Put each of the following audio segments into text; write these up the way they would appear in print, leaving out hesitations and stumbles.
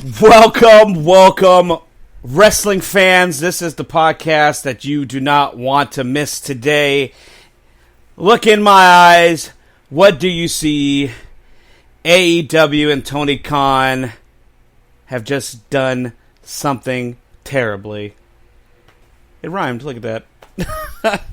Welcome, wrestling fans. This is the podcast that you do not want to miss today. Look in my eyes. What do you see? AEW and Tony Khan have just done something terribly. It rhymed. Look at that.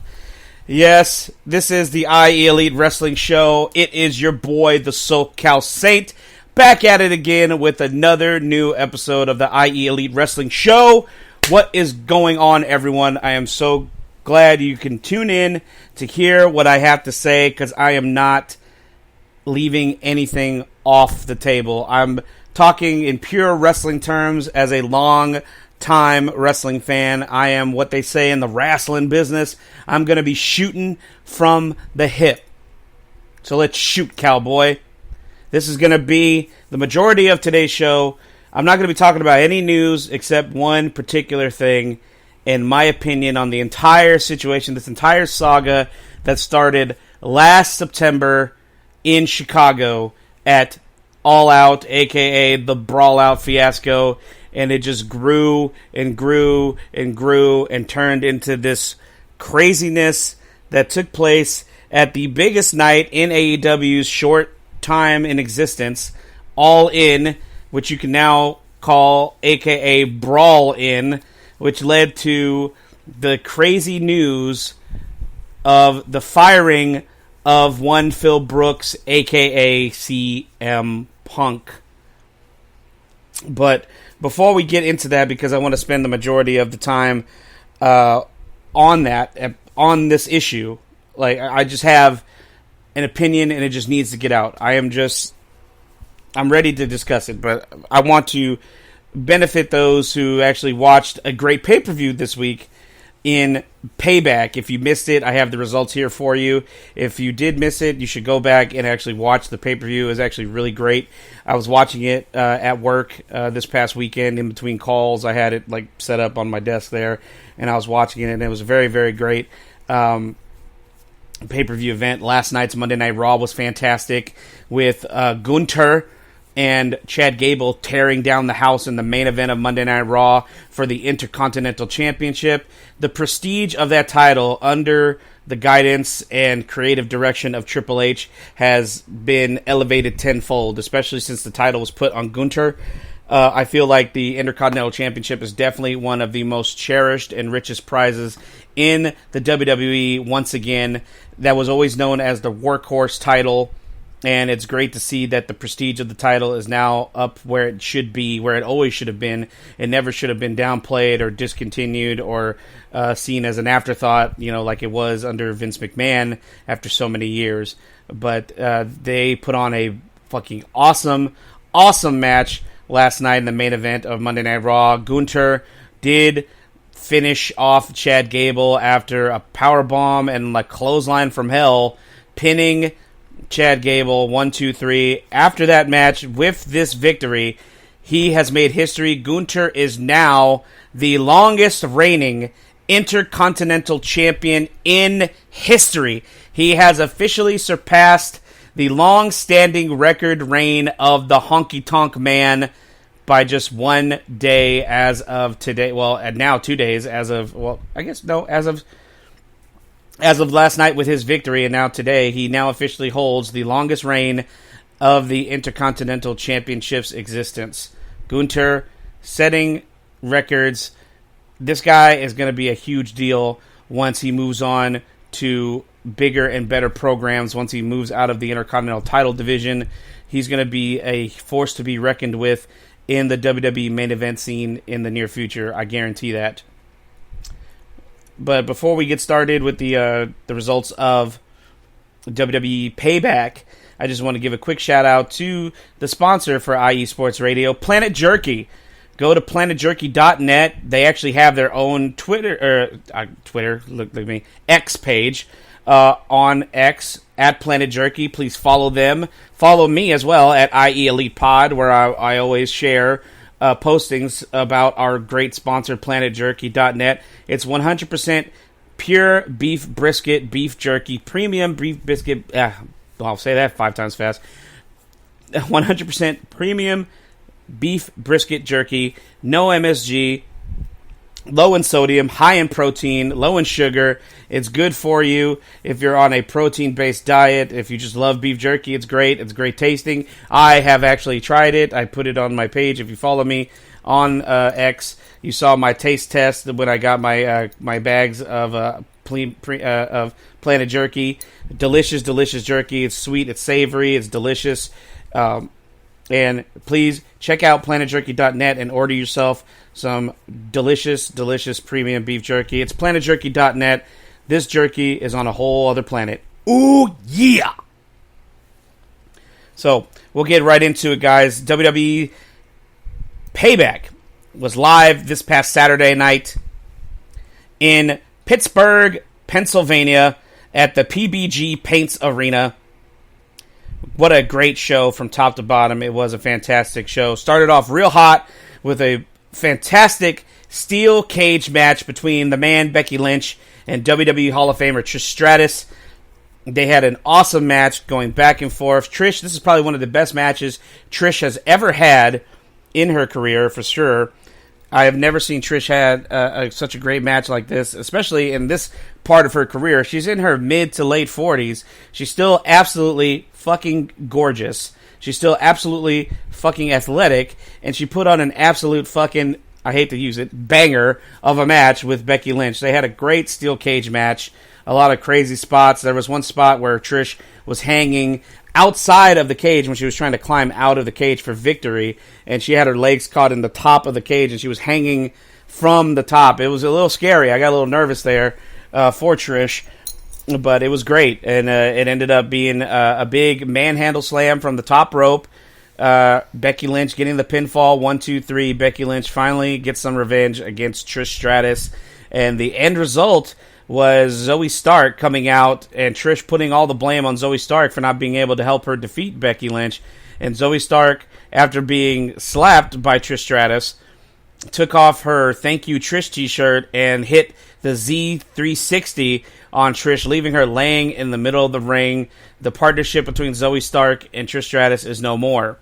Yes, this is the IE Elite Wrestling Show. It is your boy, the SoCal Saint, back at it again with another new episode of the IE Elite Wrestling Show. What is going on, everyone? I am so glad you can tune in to hear what I have to say, because I am not leaving anything off the table. I'm talking in pure wrestling terms as a long-time wrestling fan. I am what they say in the wrestling business. I'm going to be shooting from the hip. So let's shoot, cowboy. This is going to be the majority of today's show. I'm not going to be talking about any news except one particular thing, in my opinion, on the entire situation, this entire saga that started last September in Chicago at All Out, a.k.a. the Brawl Out fiasco, and it just grew and grew and grew and turned into this craziness that took place at the biggest night in AEW's short time in existence, All In, which you can now call aka Brawl In, which led to the crazy news of the firing of one Phil Brooks, aka CM Punk. But before we get into that, because I want to spend the majority of the time on this issue, like, I just have an opinion, and it just needs to get out. I'm ready to discuss it, but I want to benefit those who actually watched a great pay-per-view this week in Payback. If you missed it, I have the results here for you. If you did miss it, you should go back and actually watch the pay-per-view. It was actually really great. I was watching it at work this past weekend in between calls. I had it set up on my desk there, and I was watching it, and it was very, very great. Pay-per-view event. Last night's Monday Night Raw was fantastic, with Gunther and Chad Gable tearing down the house in the main event of Monday Night Raw for the Intercontinental Championship. The prestige of that title, under the guidance and creative direction of Triple H, has been elevated tenfold, especially since the title was put on Gunther. I feel like the Intercontinental Championship is definitely one of the most cherished and richest prizes in the WWE. Once again, that was always known as the workhorse title, and it's great to see that the prestige of the title is now up where it should be, where it always should have been. It never should have been downplayed or discontinued or seen as an afterthought, like it was under Vince McMahon after so many years. But they put on a fucking awesome match last night in the main event of Monday Night Raw. Gunther did finish off Chad Gable after a powerbomb and clothesline from hell, pinning Chad Gable 1, 2, 3. After that match, with this victory, he has made history. Gunther is now the longest reigning Intercontinental Champion in history. He has officially surpassed the long-standing record reign of the Honky Tonk Man by just 1 day as of today. Well, and now 2 days as of last night with his victory, and now today he now officially holds the longest reign of the Intercontinental Championship's existence. Gunther setting records. This guy is going to be a huge deal once he moves on to bigger and better programs. Once he moves out of the Intercontinental title division, he's going to be a force to be reckoned with in the WWE main event scene in the near future. I guarantee that. But before we get started with the results of WWE Payback, I just want to give a quick shout out to the sponsor for IE Sports Radio, Planet Jerky. Go to planetjerky.net. They actually have their own X page on X at Planet Jerky. Please follow them. Follow me as well at IE Elite Pod, where I always share postings about our great sponsor, planetjerky.net. It's 100% pure beef brisket, beef jerky, premium beef biscuit. I'll say that 5 times fast. 100% premium beef brisket jerky, no MSG, low in sodium, high in protein, low in sugar. It's good for you if you're on a protein-based diet. If you just love beef jerky, it's great. It's great tasting. I have actually tried it. I put it on my page. If you follow me on X, you saw my taste test when I got my bags of Planet Jerky. Delicious, delicious jerky. It's sweet. It's savory. It's delicious. And please check out planetjerky.net and order yourself some delicious, delicious premium beef jerky. It's planetjerky.net. This jerky is on a whole other planet. Ooh, yeah! So, we'll get right into it, guys. WWE Payback was live this past Saturday night in Pittsburgh, Pennsylvania at the PBG Paints Arena. What a great show from top to bottom. It was a fantastic show. Started off real hot with a fantastic steel cage match between the man Becky Lynch and WWE Hall of Famer Trish Stratus. They had an awesome match going back and forth. Trish, this is probably one of the best matches Trish has ever had in her career, for sure. I have never seen Trish had such a great match like this, especially in this part of her career. She's in her mid to late 40s. She's still absolutely fucking gorgeous. She's still absolutely fucking athletic, and she put on an absolute fucking, I hate to use it, banger of a match with Becky Lynch. They had a great steel cage match, a lot of crazy spots. There was one spot where Trish was hanging outside of the cage when she was trying to climb out of the cage for victory, and she had her legs caught in the top of the cage, and she was hanging from the top. It was a little scary. I got a little nervous there for Trish, but it was great, and it ended up being a big manhandle slam from the top rope. Becky Lynch getting the pinfall, 1, 2, 3. Becky Lynch finally gets some revenge against Trish Stratus, and the end result was Zoe Stark coming out and Trish putting all the blame on Zoe Stark for not being able to help her defeat Becky Lynch. And Zoe Stark, after being slapped by Trish Stratus, took off her Thank You Trish t-shirt and hit the Z360 on Trish, leaving her laying in the middle of the ring. The partnership between Zoe Stark and Trish Stratus is no more.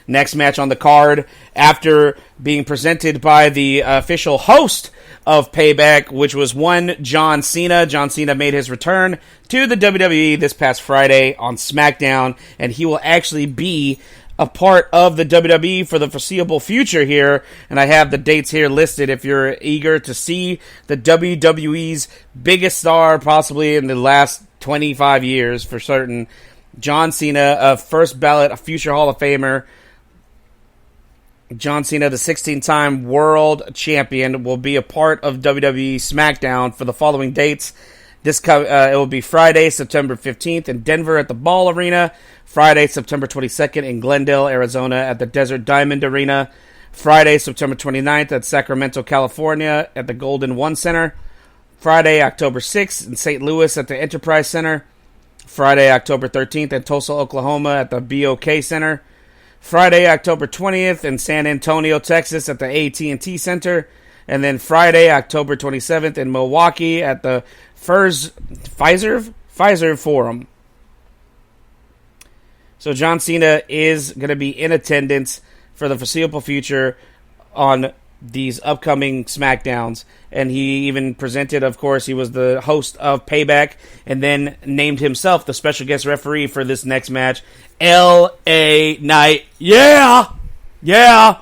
Next match on the card, after being presented by the official host of Payback, which was one John Cena. John Cena made his return to the WWE this past Friday on SmackDown, and he will actually be a part of the WWE for the foreseeable future here, and I have the dates here listed if you're eager to see the WWE's biggest star possibly in the last 25 years for certain. John Cena, a first ballot, a future Hall of Famer. John Cena, the 16-time world champion, will be a part of WWE SmackDown for the following dates. It will be Friday, September 15th in Denver at the Ball Arena. Friday, September 22nd in Glendale, Arizona at the Desert Diamond Arena. Friday, September 29th at Sacramento, California at the Golden One Center. Friday, October 6th in St. Louis at the Enterprise Center. Friday, October 13th in Tulsa, Oklahoma at the BOK Center. Friday, October 20th in San Antonio, Texas at the AT&T Center. And then Friday, October 27th in Milwaukee at the Pfizer Forum. So John Cena is going to be in attendance for the foreseeable future on these upcoming SmackDowns. And he even presented, of course, he was the host of Payback and then named himself the special guest referee for this next match. L.A. Knight. Yeah! Yeah!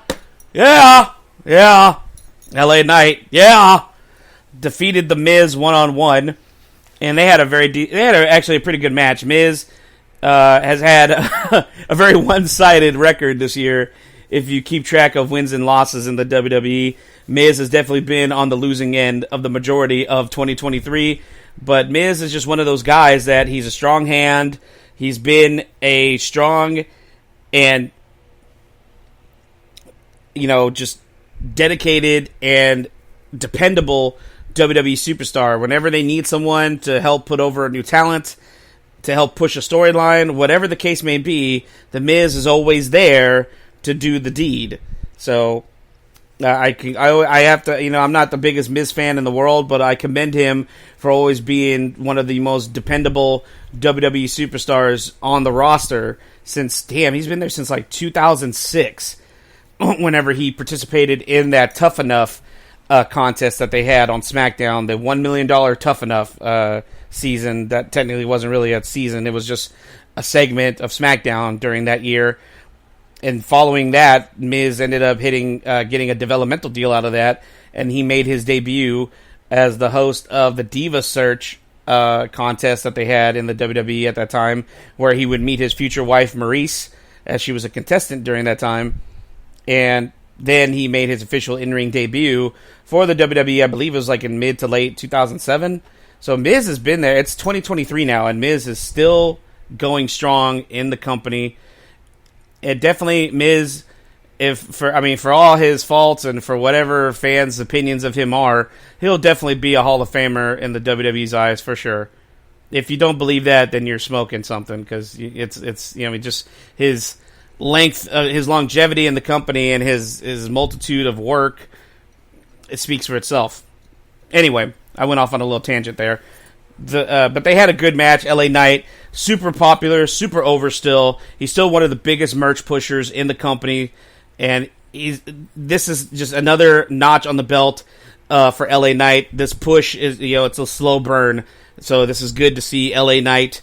Yeah! Yeah! L.A. Knight. Yeah! Defeated The Miz one-on-one. And they had actually a pretty good match. Miz has had a very one-sided record this year. If you keep track of wins and losses in the WWE, Miz has definitely been on the losing end of the majority of 2023. But Miz is just one of those guys that he's a strong hand. He's been a strong and, just dedicated and dependable WWE superstar. Whenever they need someone to help put over a new talent, to help push a storyline, whatever the case may be, The Miz is always there to do the deed. So I have to, I'm not the biggest Miz fan in the world, but I commend him for always being one of the most dependable WWE superstars on the roster since, he's been there since like 2006, whenever he participated in that Tough Enough contest that they had on SmackDown, the $1 million Tough Enough season. That technically wasn't really a season, it was just a segment of SmackDown during that year. And following that, Miz ended up getting a developmental deal out of that, and he made his debut as the host of the Diva Search contest that they had in the WWE at that time, where he would meet his future wife, Maurice, as she was a contestant during that time. And then he made his official in-ring debut for the WWE, I believe it was like in mid to late 2007. So Miz has been there. It's 2023 now, and Miz is still going strong in the company. It definitely, Miz, for all his faults and for whatever fans' opinions of him are, he'll definitely be a Hall of Famer in the WWE's eyes for sure. If you don't believe that, then you're smoking something, because it's just his length, his longevity in the company, and his multitude of work. It speaks for itself. Anyway, I went off on a little tangent there. But they had a good match. LA Knight, super popular, super over still. He's still one of the biggest merch pushers in the company, and this is just another notch on the belt for LA Knight. This push is, it's a slow burn, so this is good to see LA Knight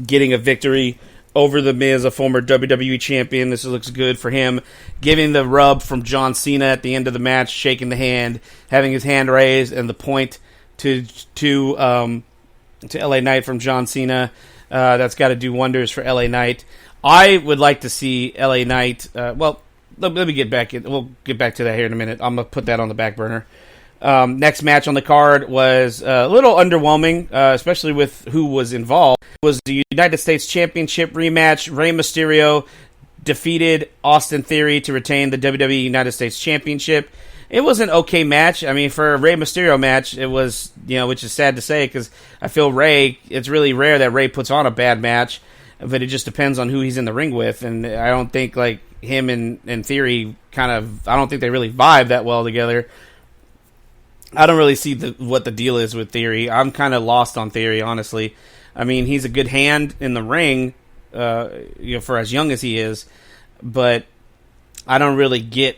getting a victory over The Miz, a former WWE champion. This looks good for him. Giving the rub from John Cena at the end of the match, shaking the hand, having his hand raised, and the point to LA Knight from John Cena. That's got to do wonders for LA Knight. I would like to see LA Knight. Let me get back. We'll get back to that here in a minute. I'm gonna put that on the back burner. Next match on the card was a little underwhelming, especially with who was involved. It was the United States Championship rematch. Rey Mysterio defeated Austin Theory to retain the WWE United States Championship. It was an okay match. I mean, for a Rey Mysterio match, it was, which is sad to say, because I feel it's really rare that Rey puts on a bad match, but it just depends on who he's in the ring with, and I don't think, like, him and Theory I don't think they really vibe that well together. I don't really see what the deal is with Theory. I'm kind of lost on Theory, honestly. I mean, he's a good hand in the ring, for as young as he is, but I don't really get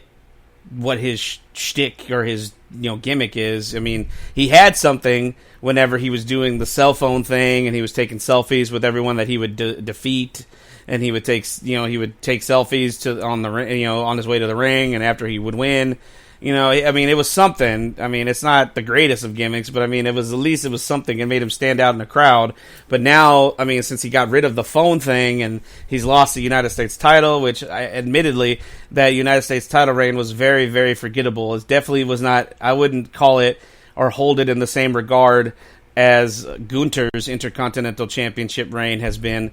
what his shtick or his gimmick is. I mean, he had something whenever he was doing the cell phone thing, and he was taking selfies with everyone that he would defeat, and he would take selfies on his way to the ring, and after he would win. I mean, it was something. I mean, it's not the greatest of gimmicks, but I mean, it was something and made him stand out in the crowd. But now, I mean, since he got rid of the phone thing and he's lost the United States title, which admittedly, that United States title reign was very, very forgettable. It definitely was not, I wouldn't call it or hold it in the same regard as Gunther's Intercontinental Championship reign has been.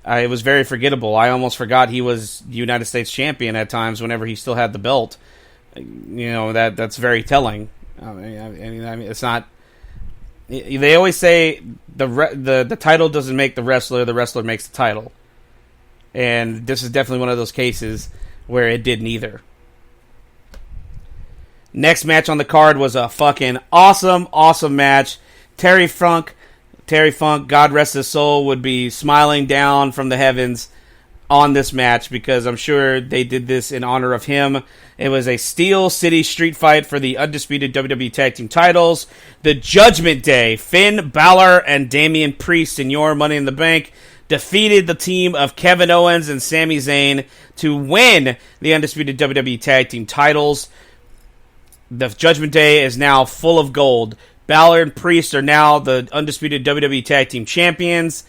It was very forgettable. I almost forgot he was United States champion at times whenever he still had the belt. That's very telling. I mean, it's not. They always say the title doesn't make the wrestler makes the title, and this is definitely one of those cases where it did neither. Next match on the card was a fucking awesome match. Terry Funk, God rest his soul, would be smiling down from the heavens on this match, because I'm sure they did this in honor of him. It was a Steel City street fight for the undisputed WWE Tag Team titles. The Judgment Day, Finn Balor and Damian Priest in your Money in the Bank, defeated the team of Kevin Owens and Sami Zayn to win the undisputed WWE Tag Team titles. The Judgment Day is now full of gold. Balor and Priest are now the undisputed WWE Tag Team champions.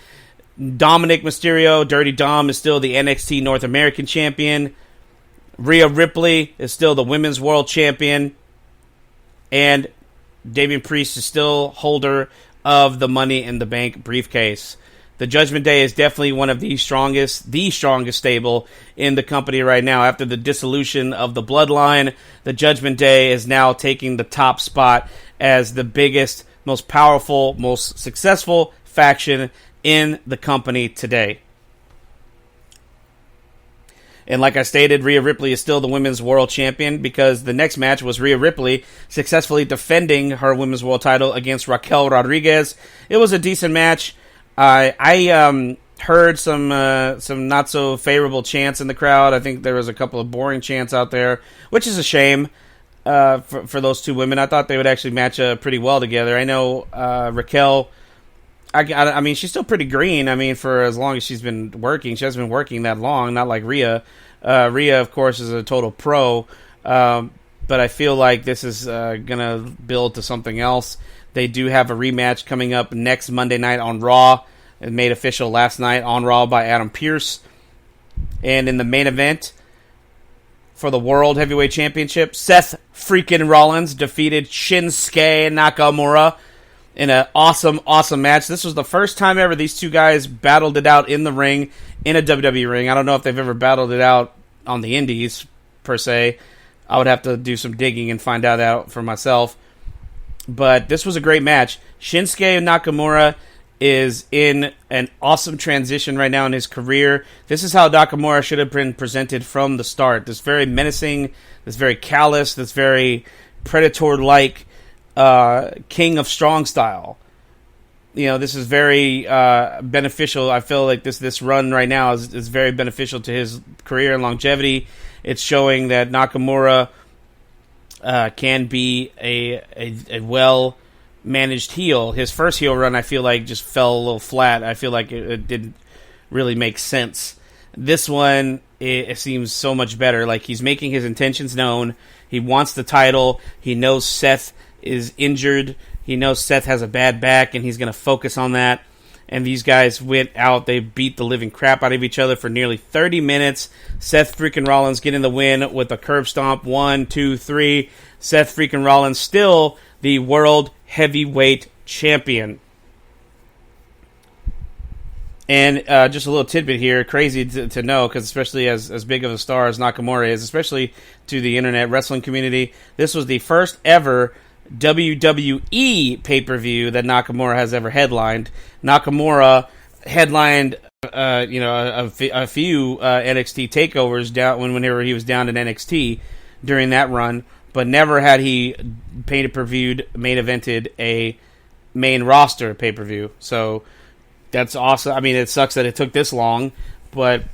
Dominic Mysterio, Dirty Dom, is still the NXT North American champion. Rhea Ripley is still the Women's World Champion. And Damian Priest is still holder of the Money in the Bank briefcase. The Judgment Day is definitely one of the strongest stable in the company right now. After the dissolution of the Bloodline, the Judgment Day is now taking the top spot as the biggest, most powerful, most successful faction in the company today. And like I stated, Rhea Ripley is still the women's world champion because the next match was Rhea Ripley successfully defending her women's world title against Raquel Rodriguez. It was a decent match. I heard some not so favorable chants in the crowd. I think there was a couple of boring chants out there, which is a shame for those two women. I thought they would actually match up pretty well together. I know Raquel, I mean, she's still pretty green. I mean, for as long as she's been working. She hasn't been working that long, not like Rhea. Rhea, of course, is a total pro, but I feel like this is going to build to something else. They do have a rematch coming up next Monday night on Raw. It made official last night on Raw by Adam Pearce. And in the main event for the World Heavyweight Championship, Seth freaking Rollins defeated Shinsuke Nakamura in an awesome, awesome match. This was the first time ever these two guys battled it out in the ring, in a WWE ring. I don't know if they've ever battled it out on the indies, per se. I would have to do some digging and find out for myself. But this was a great match. Shinsuke Nakamura is in an awesome transition right now in his career. This is how Nakamura should have been presented from the start. This very menacing, this very callous, this very Predator-like king of strong style. You know, this is very beneficial. I feel like this run right now is very beneficial to his career and longevity. It's showing that Nakamura can be a well-managed heel. His first heel run, I feel like, just fell a little flat. I feel like it didn't really make sense. This one, it seems so much better. Like, he's making his intentions known. He wants the title. He knows Seth is injured. He knows Seth has a bad back, and he's going to focus on that. And these guys went out. They beat the living crap out of each other for nearly 30 minutes. Seth freaking Rollins getting the win with a curb stomp. 1, 2, 3. Seth freaking Rollins still the World Heavyweight Champion. And just a little tidbit here, crazy to know, because especially as big of a star as Nakamura is, especially to the internet wrestling community, this was the first ever WWE pay-per-view that Nakamura has ever headlined. Nakamura headlined, a few NXT takeovers down whenever he was down in NXT during that run, but never had he pay-per-viewed, main evented a main roster pay-per-view. So that's awesome. I mean, it sucks that it took this long, but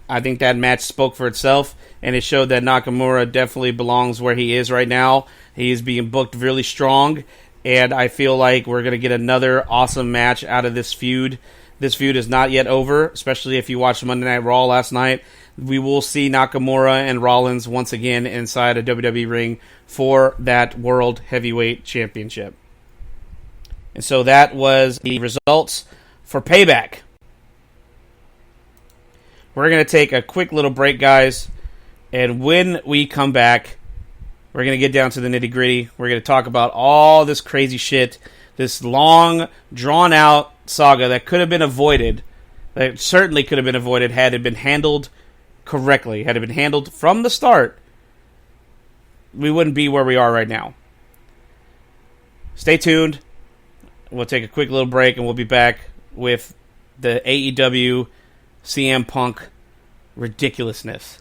I think that match spoke for itself, and it showed that Nakamura definitely belongs where he is right now. He is being booked really strong, and I feel like we're going to get another awesome match out of this feud. This feud is not yet over, especially if you watched Monday Night Raw last night. We will see Nakamura and Rollins once again inside a WWE ring for that World Heavyweight Championship. And so that was the results for Payback. We're going to take a quick little break, guys, and when we come back, we're going to get down to the nitty-gritty. We're going to talk about all this crazy shit, this long, drawn-out saga that could have been avoided, that certainly could have been avoided had it been handled correctly. Had it been handled from the start, we wouldn't be where we are right now. Stay tuned. We'll take a quick little break, and we'll be back with the AEW CM Punk ridiculousness.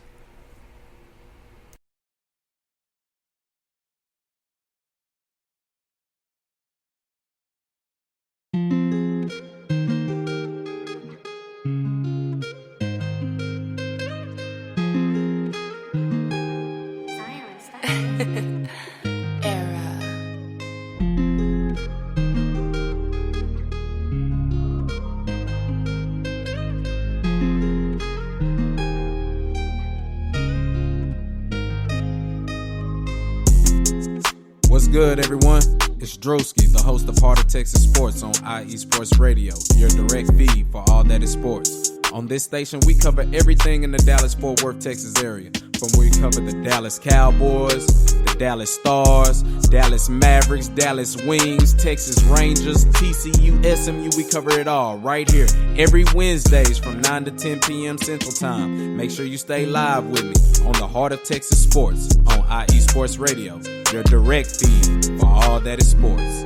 What's good, everyone? It's Drewski, the host of Heart of Texas Sports on IE Sports Radio, your direct feed for all that is sports. On this station, we cover everything in the Dallas-Fort Worth, Texas area. From where we cover the Dallas Cowboys, the Dallas Stars, Dallas Mavericks, Dallas Wings, Texas Rangers, TCU, SMU, we cover it all right here every Wednesdays from 9 to 10 p.m. Central Time. Make sure you stay live with me on the Heart of Texas Sports on IE Sports Radio, your direct feed for all that is sports.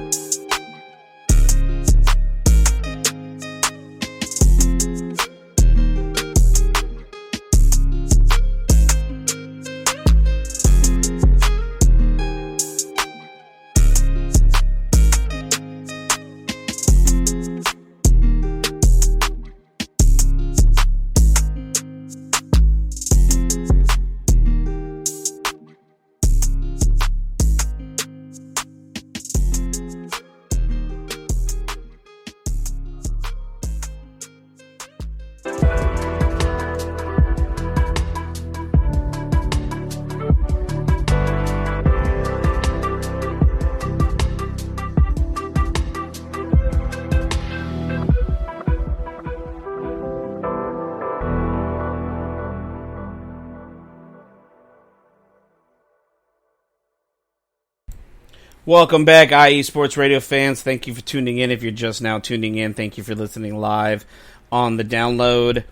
Welcome back, IE Sports Radio fans. Thank you for tuning in. If you're just now tuning in, thank you for listening live on the download.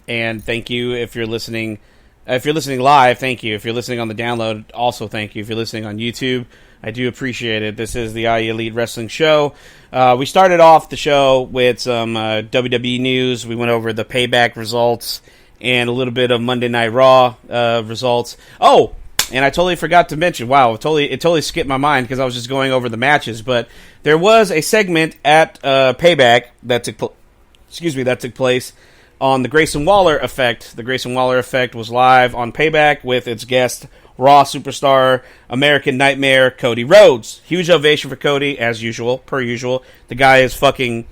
And thank you if you're listening. If you're listening live, thank you. If you're listening on the download, also thank you. If you're listening on YouTube, I do appreciate it. This is the IE Elite Wrestling Show. We started off the show with some WWE news. We went over the Payback results and a little bit of Monday Night Raw results. Oh! And I totally forgot to mention, wow, it totally skipped my mind because I was just going over the matches. But there was a segment at Payback that took place on the Grayson Waller Effect. The Grayson Waller Effect was live on Payback with its guest, Raw superstar, American Nightmare, Cody Rhodes. Huge ovation for Cody, as usual, per usual. The guy is fucking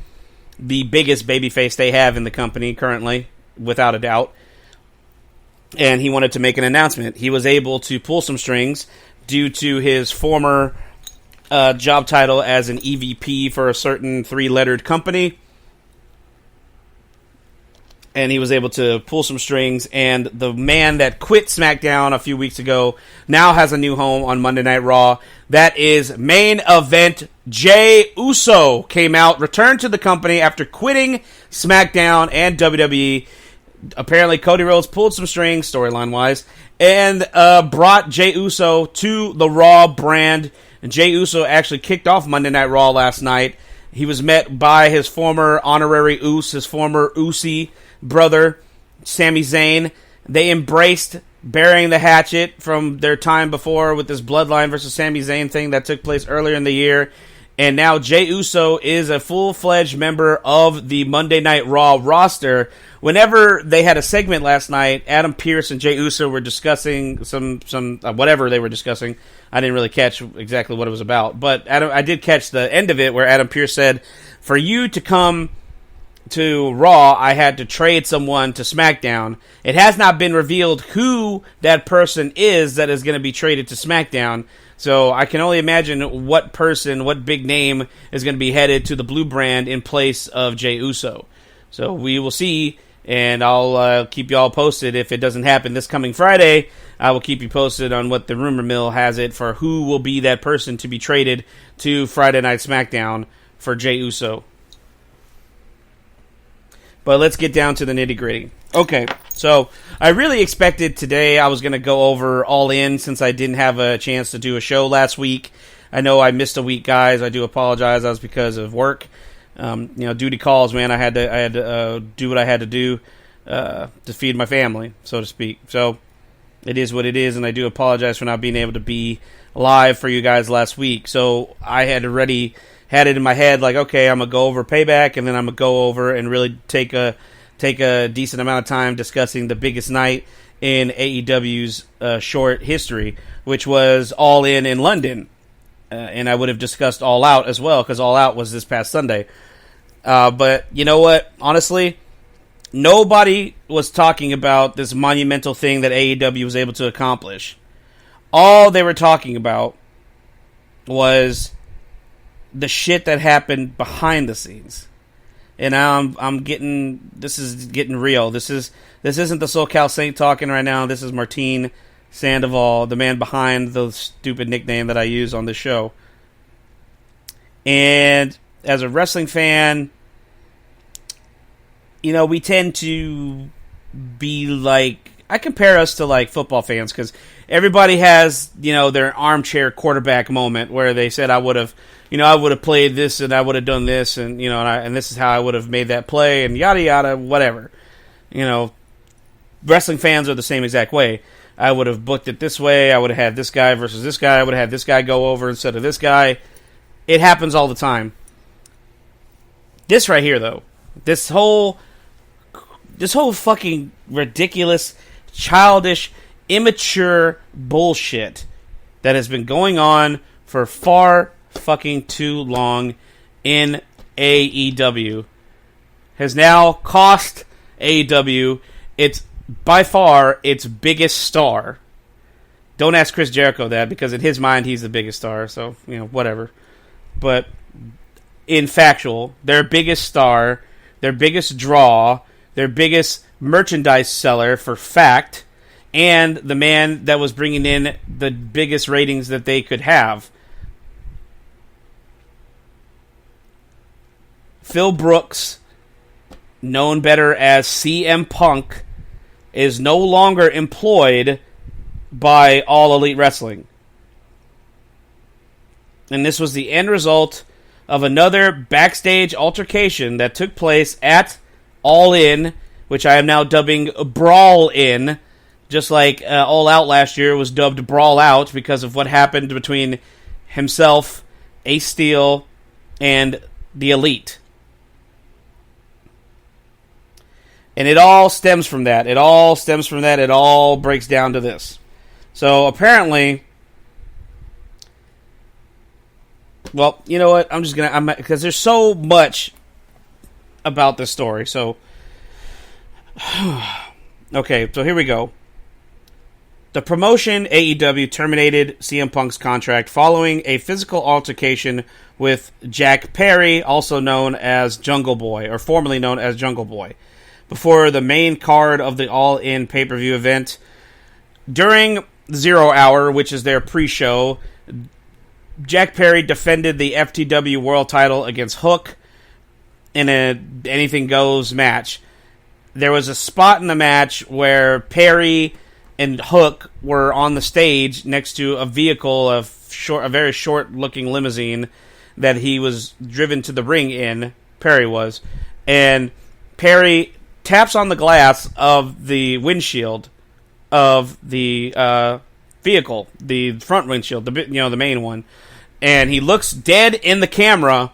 the biggest babyface they have in the company currently, without a doubt. And he wanted to make an announcement. He was able to pull some strings due to his former job title as an EVP for a certain three-lettered company. And he was able to pull some strings. And the man that quit SmackDown a few weeks ago now has a new home on Monday Night Raw. That is main event Jey Uso came out, returned to the company after quitting SmackDown and WWE. Apparently, Cody Rhodes pulled some strings, storyline-wise, and brought Jey Uso to the Raw brand. And Jey Uso actually kicked off Monday Night Raw last night. He was met by his former honorary Uso, his former Usi brother, Sami Zayn. They embraced burying the hatchet from their time before with this Bloodline versus Sami Zayn thing that took place earlier in the year. And now Jey Uso is a full-fledged member of the Monday Night Raw roster. Whenever they had a segment last night, Adam Pearce and Jey Uso were discussing some whatever they were discussing. I didn't really catch exactly what it was about. But I did catch the end of it where Adam Pearce said, for you to come to Raw, I had to trade someone to SmackDown. It has not been revealed who that person is that is going to be traded to SmackDown. So I can only imagine what big name is going to be headed to the blue brand in place of Jey Uso. So we will see, and I'll keep you all posted. If it doesn't happen this coming Friday, I will keep you posted on what the rumor mill has it for who will be that person to be traded to Friday Night SmackDown for Jey Uso. But let's get down to the nitty-gritty. Okay, so I really expected today I was going to go over All In since I didn't have a chance to do a show last week. I know I missed a week, guys. I do apologize. That was because of work. Duty calls, man. I had to do what I had to do to feed my family, so to speak. So it is what it is, and I do apologize for not being able to be live for you guys last week. So I had already had it in my head, like, okay, I'm going to go over Payback, and then I'm going to go over and really take a decent amount of time discussing the biggest night in AEW's short history, which was All In London. And I would have discussed All Out as well, because All Out was this past Sunday. But you know what? Honestly, nobody was talking about this monumental thing that AEW was able to accomplish. All they were talking about was the shit that happened behind the scenes. And now this is getting real. This isn't the SoCal Saint talking right now. This is Martin Sandoval, the man behind the stupid nickname that I use on this show. And as a wrestling fan, we tend to be like, I compare us to like football fans because everybody has, their armchair quarterback moment where they said, I would have played this and I would have done this and, and this is how I would have made that play and yada yada, whatever. Wrestling fans are the same exact way. I would have booked it this way. I would have had this guy versus this guy. I would have had this guy go over instead of this guy. It happens all the time. This right here, though, this whole fucking ridiculous, childish, immature bullshit that has been going on for far fucking too long in AEW has now cost AEW by far its biggest star. Don't ask Chris Jericho that, because in his mind he's the biggest star, so whatever. But in factual, their biggest star, their biggest draw, their biggest merchandise seller for fact, and the man that was bringing in the biggest ratings that they could have. Phil Brooks, known better as CM Punk, is no longer employed by All Elite Wrestling. And this was the end result of another backstage altercation that took place at All In, which I am now dubbing Brawl In, just like All Out last year was dubbed Brawl Out because of what happened between himself, Ace Steel, and the Elite. And it all stems from that. It all breaks down to this. So apparently, well, you know what? Because there's so much about this story. So, okay, so here we go. The promotion, AEW, terminated CM Punk's contract following a physical altercation with Jack Perry, also known as Jungle Boy, or formerly known as Jungle Boy, before the main card of the All In pay-per-view event. During 0 Hour, which is their pre-show, Jack Perry defended the FTW World Title against Hook in a Anything Goes match. There was a spot in the match where Perry and Hook were on the stage next to a vehicle, a very short-looking limousine that he was driven to the ring in, Perry was, and Perry taps on the glass of the windshield of the vehicle, the front windshield, the main one, and he looks dead in the camera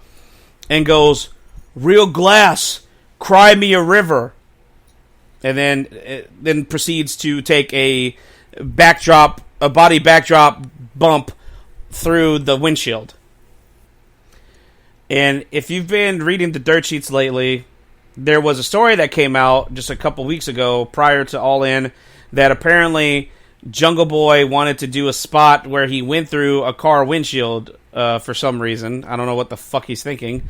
and goes, "Real glass, cry me a river," and then proceeds to take a body backdrop bump through the windshield. And if you've been reading the dirt sheets lately, there was a story that came out just a couple weeks ago prior to All In that apparently Jungle Boy wanted to do a spot where he went through a car windshield for some reason. I don't know what the fuck he's thinking.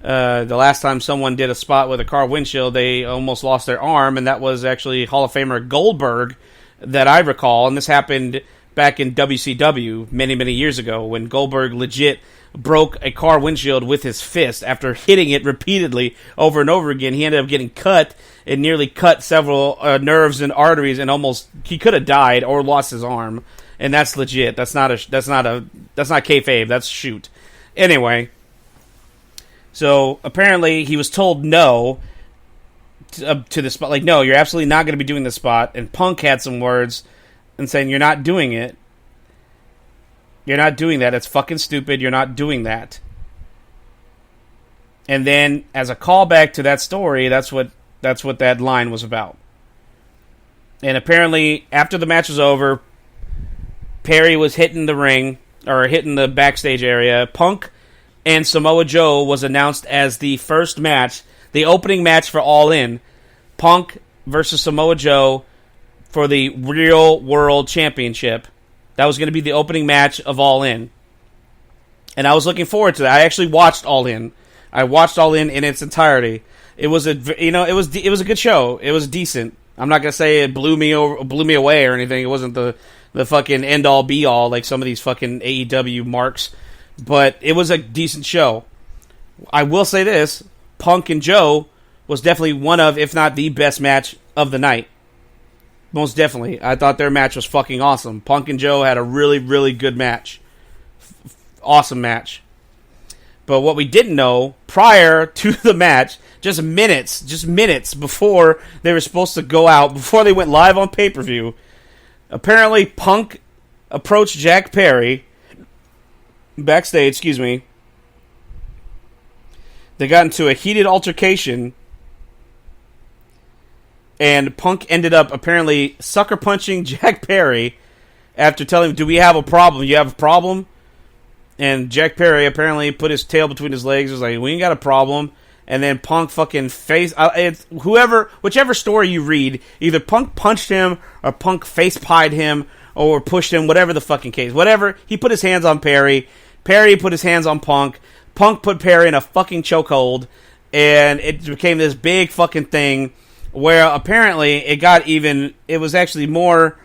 The last time someone did a spot with a car windshield, they almost lost their arm, and that was actually Hall of Famer Goldberg that I recall. And this happened back in WCW many, many years ago when Goldberg legit broke a car windshield with his fist after hitting it repeatedly over and over again. He ended up getting cut and nearly cut several nerves and arteries, and he could have died or lost his arm. And that's legit. That's not kayfabe. That's shoot. Anyway, so apparently he was told no to the spot. Like, no, you're absolutely not going to be doing this spot. And Punk had some words and saying, "You're not doing it. You're not doing that. It's fucking stupid. You're not doing that." And then, as a callback to that story, that's what that line was about. And apparently, after the match was over, Perry was hitting the ring, or hitting the backstage area. Punk and Samoa Joe was announced as the first match, the opening match for All In. Punk versus Samoa Joe for the Real World Championship. That was going to be the opening match of All In. And I was looking forward to that. I actually watched All In. I watched All In its entirety. It was a good show. It was decent. I'm not going to say it blew me away or anything. It wasn't the fucking end all be all like some of these fucking AEW marks, but it was a decent show. I will say this, Punk and Joe was definitely one of, if not the best match of the night. Most definitely. I thought their match was fucking awesome. Punk and Joe had a really, really good match. Awesome match. But what we didn't know prior to the match, just minutes before they were supposed to go out, before they went live on pay-per-view, apparently Punk approached Jack Perry backstage, They got into a heated altercation, and Punk ended up apparently sucker punching Jack Perry after telling him, "Do we have a problem? You have a problem?" And Jack Perry apparently put his tail between his legs. Was like, "We ain't got a problem." And then Punk fucking whichever story you read, either Punk punched him or Punk face pied him or pushed him, whatever the fucking case. Whatever, he put his hands on Perry. Perry put his hands on Punk. Punk put Perry in a fucking chokehold, and it became this big fucking thing where apparently it was actually more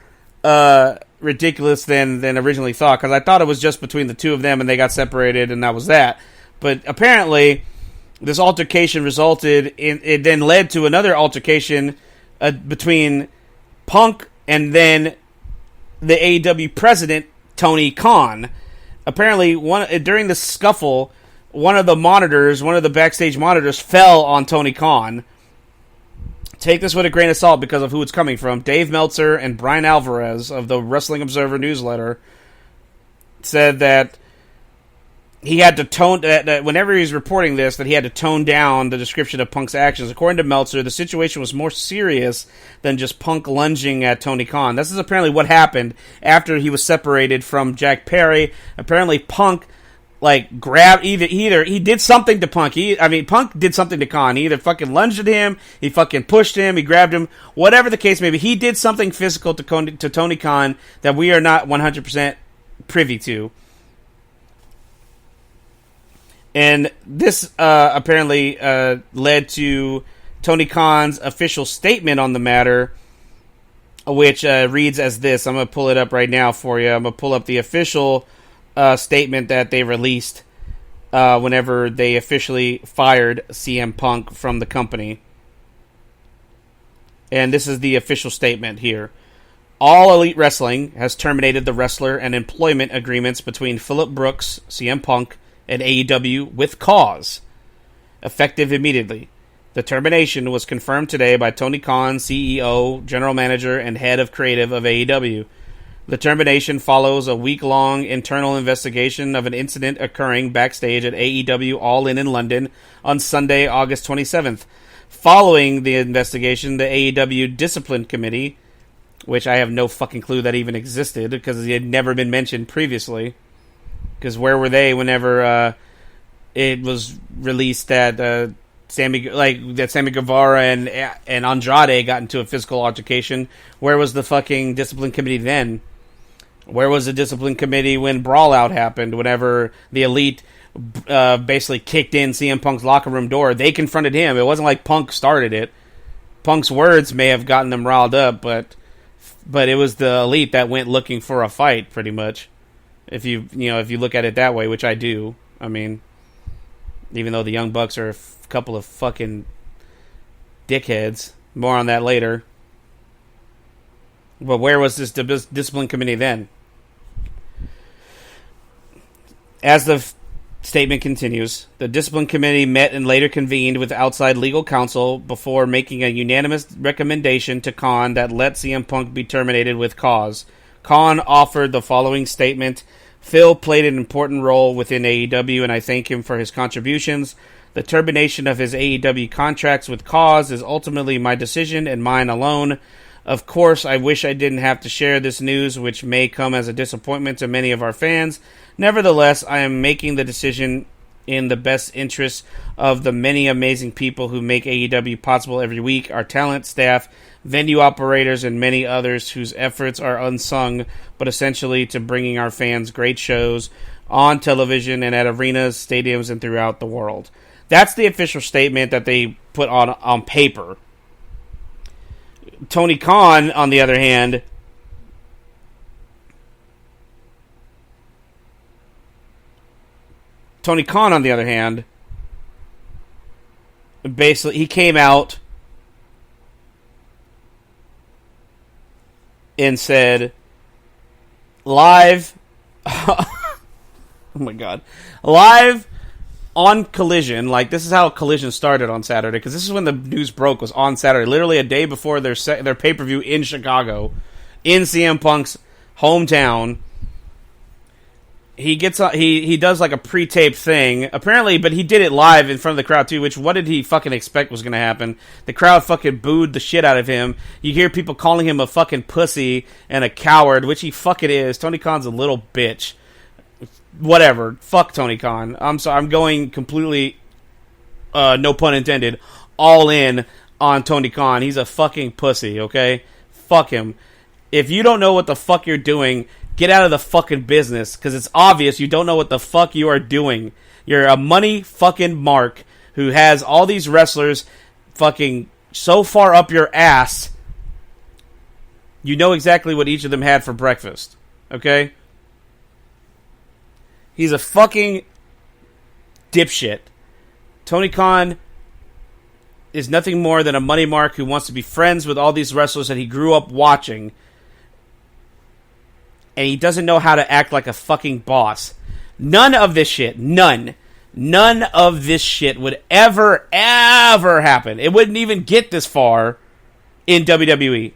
ridiculous than originally thought, because I thought it was just between the two of them and they got separated and that was that. But apparently, this altercation resulted in, it then led to another altercation between Punk and then the AEW president, Tony Khan. Apparently, during the scuffle, one of the backstage monitors fell on Tony Khan. Take this with a grain of salt because of who it's coming from. Dave Meltzer and Brian Alvarez of the Wrestling Observer newsletter said that he had to tone that whenever he was reporting this, that he had to tone down the description of Punk's actions. According to Meltzer, the situation was more serious than just Punk lunging at Tony Khan. This is apparently what happened after he was separated from Jack Perry. Apparently, Punk grabbed either he did something to Punk. Punk did something to Khan. He either fucking lunged at him, he fucking pushed him, he grabbed him, whatever the case may be. He did something physical to Tony Khan that we are not 100% privy to. And this apparently led to Tony Khan's official statement on the matter, which reads as this. I'm going to pull it up right now for you. I'm going to pull up the official statement that they released whenever they officially fired CM Punk from the company. And this is the official statement here. All Elite Wrestling has terminated the wrestler and employment agreements between Phillip Brooks, CM Punk, and AEW with cause, effective immediately. The termination was confirmed today by Tony Khan, CEO, General Manager, and Head of Creative of AEW. The termination follows a week-long internal investigation of an incident occurring backstage at AEW All In London on Sunday, August 27th. Following the investigation, the AEW Discipline Committee, which I have no fucking clue that even existed because it had never been mentioned previously, because where were they whenever it was released that Sammy Guevara and Andrade got into a physical altercation? Where was the fucking discipline committee then? Where was the discipline committee when Brawl Out happened? Whenever the Elite basically kicked in CM Punk's locker room door, they confronted him. It wasn't like Punk started it. Punk's words may have gotten them riled up, but it was the Elite that went looking for a fight, pretty much. If you look at it that way, which I do. I mean, even though the Young Bucks are a couple of fucking dickheads. More on that later. But where was this discipline committee then? As the statement continues, the discipline committee met and later convened with outside legal counsel before making a unanimous recommendation to Khan that let CM Punk be terminated with cause. Khan offered the following statement: Phil played an important role within AEW, and I thank him for his contributions. The termination of his AEW contracts with cause is ultimately my decision and mine alone. Of course, I wish I didn't have to share this news, which may come as a disappointment to many of our fans. Nevertheless, I am making the decision in the best interest of the many amazing people who make AEW possible every week, our talent, staff, venue operators, and many others whose efforts are unsung, but essentially to bringing our fans great shows on television and at arenas, stadiums, and throughout the world. That's the official statement that they put on paper. Tony Khan, on the other hand, basically, he came out and said, live, oh my god, live on Collision, like this is how Collision started on Saturday, because this is when the news broke, was on Saturday, literally a day before their pay-per-view in Chicago, in CM Punk's hometown. He does like a pre-taped thing, apparently, but he did it live in front of the crowd too, which what did he fucking expect was going to happen? The crowd fucking booed the shit out of him. You hear people calling him a fucking pussy and a coward, which he fucking is. Tony Khan's a little bitch. Whatever. Fuck Tony Khan. I'm sorry. I'm going completely, no pun intended, all in on Tony Khan. He's a fucking pussy, okay? Fuck him. If you don't know what the fuck you're doing, get out of the fucking business, because it's obvious you don't know what the fuck you are doing. You're a money fucking mark who has all these wrestlers fucking so far up your ass You know exactly what each of them had for breakfast. Okay? He's a fucking dipshit. Tony Khan is nothing more than a money mark who wants to be friends with all these wrestlers that he grew up watching. And he doesn't know how to act like a fucking boss. None of this shit, none of this shit would ever happen. It wouldn't even get this far in WWE.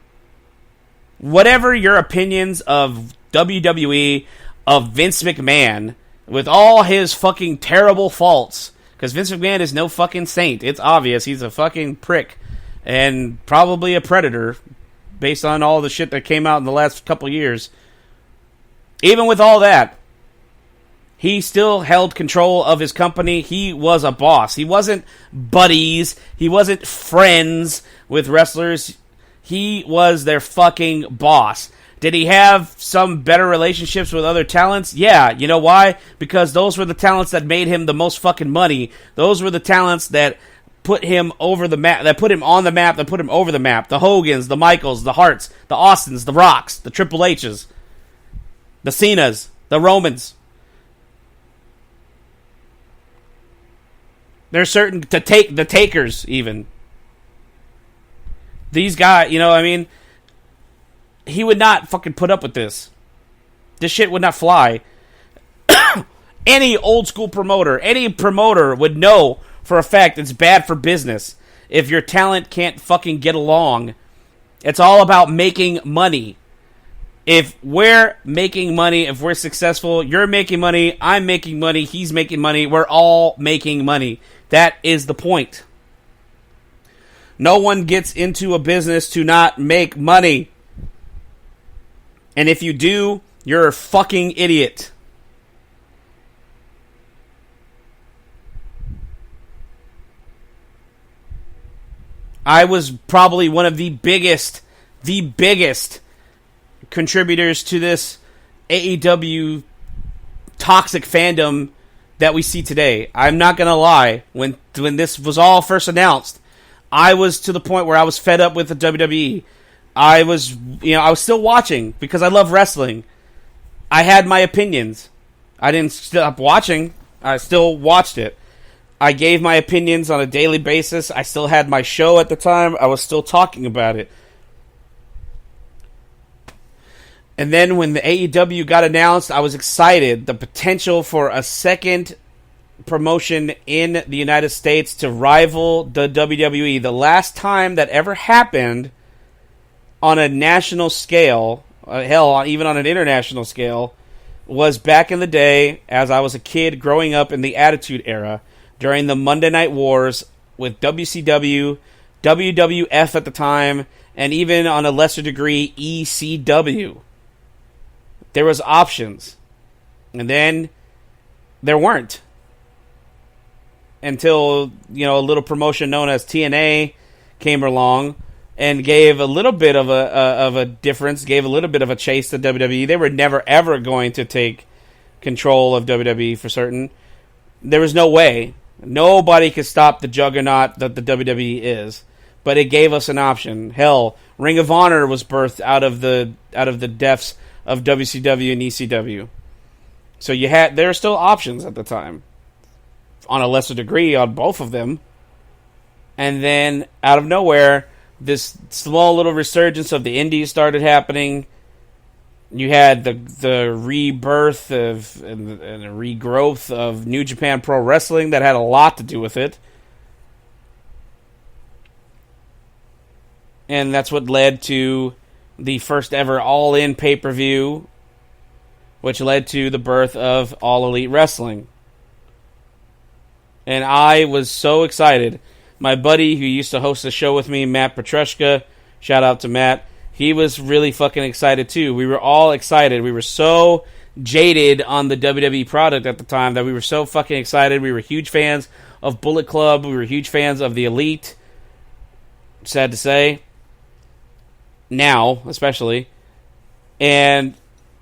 Whatever your opinions of WWE, of Vince McMahon, with all his fucking terrible faults, because Vince McMahon is no fucking saint. It's obvious. He's a fucking prick. And probably a predator, based on all the shit that came out in the last couple years. Even with all that, he still held control of his company. He was a boss. He wasn't buddies. He wasn't friends with wrestlers. He was their fucking boss. Did he have some better relationships with other talents? Yeah. You know why? Because those were the talents that made him the most fucking money. Those were the talents that put him over the map, that put him on the map, that put him over the map. The Hogans, the Michaels, the Harts, the Austins, the Rocks, the Triple H's, the Cenas, the Romans. There's certain the takers even. These guys, you know, I mean, he would not fucking put up with this. This shit would not fly. Any old school promoter, any promoter would know for a fact it's bad for business if your talent can't fucking get along. It's all about making money. If we're making money, if we're successful, you're making money, I'm making money, he's making money, we're all making money. That is the point. No one gets into a business to not make money. And if you do, you're a fucking idiot. I was probably one of the biggest contributors to this AEW toxic fandom that we see today. I'm not going to lie. When this was all first announced, I was to the point where I was fed up with the WWE. I was still watching because I love wrestling. I had my opinions. I didn't stop watching. I still watched it. I gave my opinions on a daily basis. I still had my show at the time. I was still talking about it. And then when the AEW got announced, I was excited. The potential for a second promotion in the United States to rival the WWE. The last time that ever happened on a national scale, hell, even on an international scale, was back in the day as I was a kid growing up in the Attitude Era during the Monday Night Wars with WCW, WWF at the time, and even on a lesser degree, ECW. There was options. And then there weren't. Until, a little promotion known as TNA came along and gave a little bit of a difference, gave a little bit of a chase to WWE. They were never, ever going to take control of WWE for certain. There was no way. Nobody could stop the juggernaut that the WWE is. But it gave us an option. Hell, Ring of Honor was birthed out of the depths of WCW and ECW. So there were still options at the time. On a lesser degree on both of them. And then, out of nowhere, this small little resurgence of the indies started happening. You had the rebirth of and the regrowth of New Japan Pro Wrestling that had a lot to do with it. And that's what led to the first ever All In pay-per-view, which led to the birth of All Elite Wrestling. And I was so excited. My buddy who used to host the show with me, Matt Petrushka, shout out to Matt, he was really fucking excited too. We were all excited. We were so jaded on the WWE product at the time that we were so fucking excited. We were huge fans of Bullet Club. We were huge fans of the Elite. Sad to say. Now, especially. And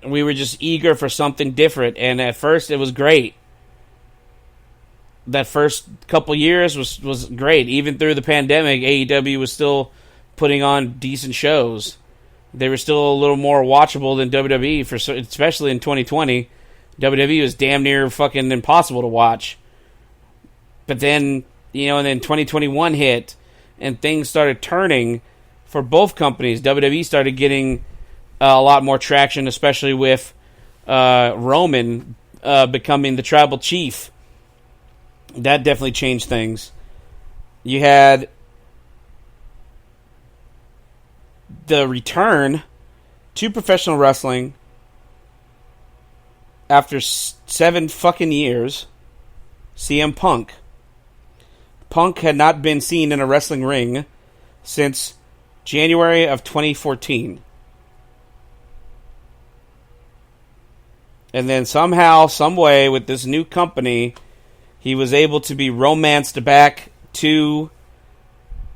we were just eager for something different. And at first, it was great. That first couple years was great. Even through the pandemic, AEW was still putting on decent shows. They were still a little more watchable than WWE, especially in 2020. WWE was damn near fucking impossible to watch. But then, and then 2021 hit, and things started turning for both companies. WWE started getting a lot more traction, especially with Roman becoming the tribal chief. That definitely changed things. You had the return to professional wrestling after 7 fucking years, CM Punk. Punk had not been seen in a wrestling ring since January of 2014. And then somehow, some way, with this new company, he was able to be romanced back to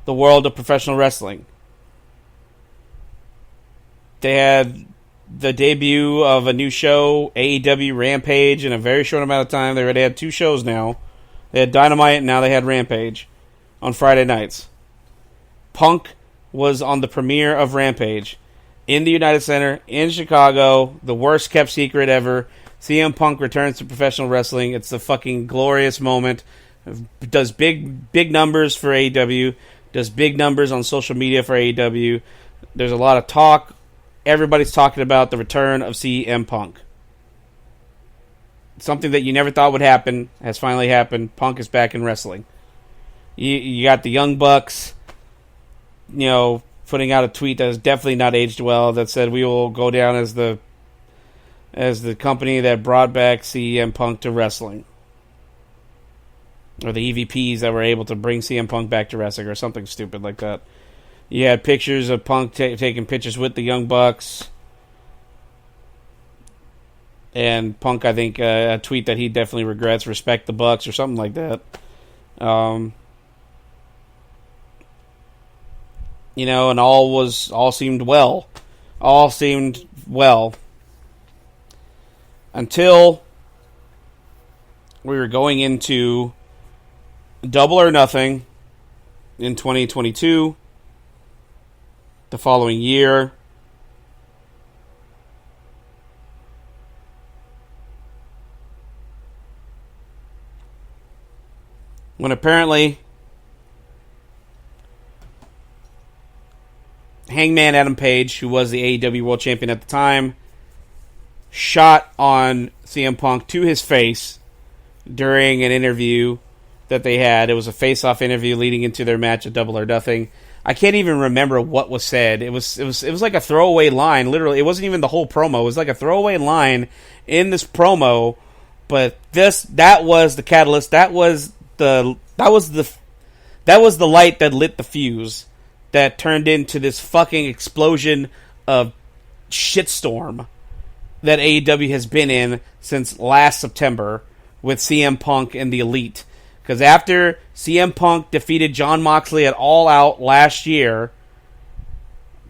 the world of professional wrestling. They had the debut of a new show, AEW Rampage, in a very short amount of time. They already had 2 shows now. They had Dynamite, and now they had Rampage on Friday nights. Punk was on the premiere of Rampage in the United Center in Chicago, the worst kept secret ever. CM Punk returns to professional wrestling. It's the fucking glorious moment. Does big numbers for AEW. Does big numbers on social media for AEW. There's a lot of talk. Everybody's talking about the return of CM Punk. Something that you never thought would happen has finally happened. Punk is back in wrestling. You got the Young Bucks, putting out a tweet that has definitely not aged well that said we will go down as the company that brought back CM Punk to wrestling. Or the EVPs that were able to bring CM Punk back to wrestling or something stupid like that. You had pictures of Punk taking pictures with the Young Bucks. And Punk, I think, a tweet that he definitely regrets, respect the Bucks or something like that. And all seemed well. All seemed well. Until we were going into Double or Nothing in 2022, the following year. When apparently Hangman Adam Page, who was the AEW World Champion at the time, shot on CM Punk to his face during an interview that they had. It was a face-off interview leading into their match at Double or Nothing. I can't even remember what was said. It was like a throwaway line. Literally, it wasn't even the whole promo. It was like a throwaway line in this promo. But that was the catalyst. That was the light that lit the fuse that turned into this fucking explosion of shitstorm that AEW has been in since last September with CM Punk and the Elite. Because after CM Punk defeated Jon Moxley at All Out last year,